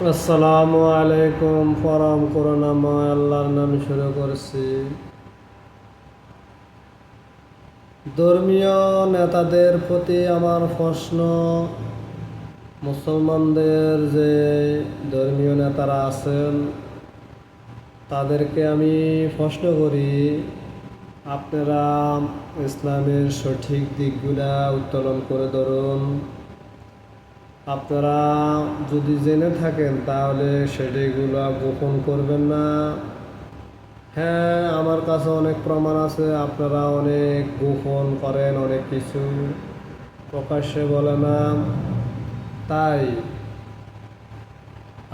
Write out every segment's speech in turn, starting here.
আসসালামু আলাইকুম। পরম করুণাময় আল্লাহর নামে শুরু করছি। ধর্মীয় নেতাদের প্রতি আমার প্রশ্ন, মুসলমানদের যে ধর্মীয় নেতারা আছেন তাদেরকে আমি প্রশ্ন করি, আপনারা ইসলামের সঠিক দিকগুলা উত্তোলন করে ধরুন। আপনারা যদি জেনে থাকেন তাহলে সেটিগুলো গোপন করবেন না। হ্যাঁ, আমার কাছে অনেক প্রমাণ আছে, আপনারা অনেক গোপন করেন, অনেক কিছু প্রকাশ্যে বলে না। তাই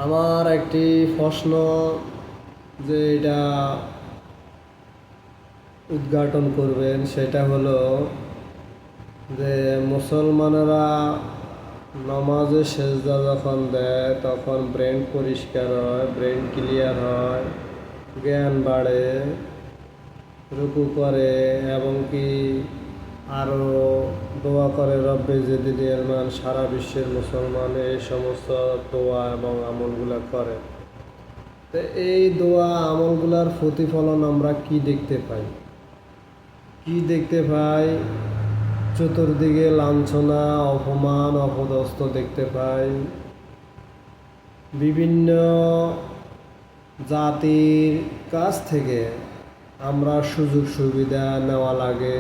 আমার একটি প্রশ্ন, যে এটা উদ্ঘাটন করবেন, সেটা হলো যে মুসলমানেরা নামাজে সেজদা যখন দেয় তখন ব্রেন পরিষ্কার হয়, ব্রেন ক্লিয়ার হয়, জ্ঞান বাড়ে, রুকু করে এবং কি আরও দোয়া করে রব্বে জিদনি ইলমান। সারা বিশ্বের মুসলমান এই সমস্ত দোয়া এবং আমলগুলো করে। তো এই দোয়া আমলগুলার প্রতিফলন আমরা কি দেখতে পাই? চতুর্দিকে লাঞ্ছনা, অপমান, অপদস্থ দেখতে পাই। বিভিন্ন জাতির কাছ থেকে আমরা সুযোগ সুবিধা নেওয়া লাগে।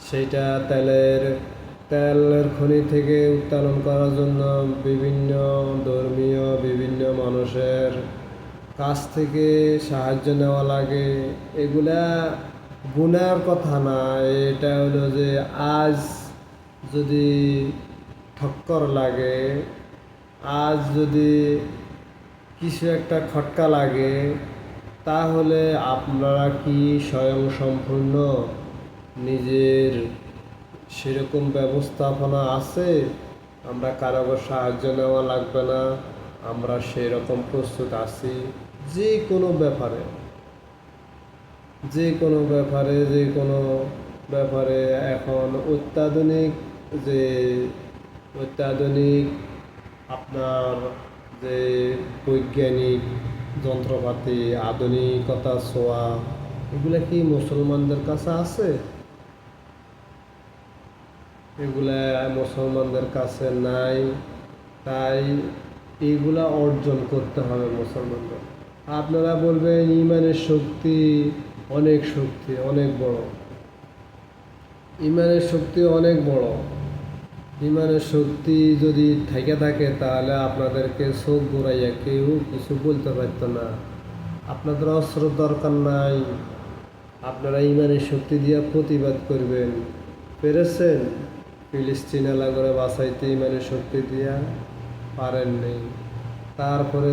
সেটা তেলের খনি থেকে উত্তোলন করার জন্য বিভিন্ন ধর্মীয় বিভিন্ন মানুষের কাছ থেকে সাহায্য নেওয়া লাগে। এগুলা গুনার কথা না। এটা হলো যে আজ যদি ঠক্কর লাগে, আজ যদি কিছু একটা খটকা লাগে, তাহলে আপনারা কি স্বয়ংসম্পূর্ণ নিজের সেরকম ব্যবস্থাপনা আছে? আমরা কারো সাহায্য নেওয়া লাগবে না, আমরা সেরকম প্রস্তুত আছি যে কোনো ব্যাপারে। এখন অত্যাধুনিক আপনার যে বৈজ্ঞানিক যন্ত্রপাতি, আধুনিকতা ছোঁয়া, এগুলা কি মুসলমানদের কাছে আছে? এগুলা মুসলমানদের কাছে নাই। তাই এইগুলা অর্জন করতে হবে মুসলমানদের। আপনারা বলবেন ইমানের শক্তি অনেক বড়। ইমানের শক্তি যদি থেকে থাকে তাহলে আপনাদেরকে চোখ ঘুরাইয়া কেউ কিছু বলতে পারত না। আপনাদের অস্ত্র দরকার নাই, আপনারা ইমানের শক্তি দিয়ে প্রতিবাদ করবেন। পেরেছেন ফিলিস্তিন এলাকারে বাঁচাইতে ইমানের শক্তি দিয়া? পারেননি। তারপরে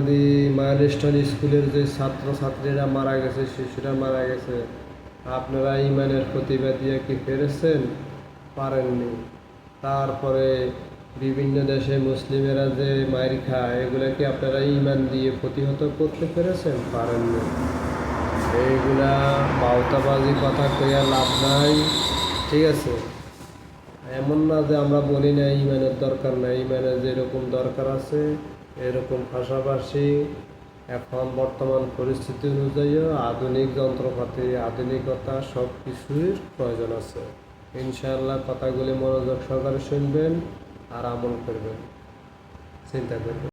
মাইলস্টোন স্কুলের যে ছাত্রছাত্রীরা মারা গেছে, শিশুরা মারা গেছে, আপনারা ইমানের প্রতিবাদ দিয়ে কি পেরেছেন? পারেননি। তারপরে বিভিন্ন দেশে মুসলিমেরা যে মাইর খায়, এগুলা কি আপনারা ইমান দিয়ে প্রতিহত করতে পেরেছেন? পারেননি। এইগুলা বাউতাবাজি কথা কইয়া লাভ নাই, ঠিক আছে? এমন না যে আমরা বলি না ইমানের দরকার নাই। ইমানের যেরকম দরকার আছে এরকম পাশাপাশি এখন বর্তমান পরিস্থিতি অনুযায়ী আধুনিক যন্ত্রপাতি, আধুনিকতা সব কিছুর প্রয়োজন আছে। ইনশাআল্লাহ কথাগুলি মনোযোগ সহকারে শুনবেন আর আমল করবেন, চিন্তা করবেন।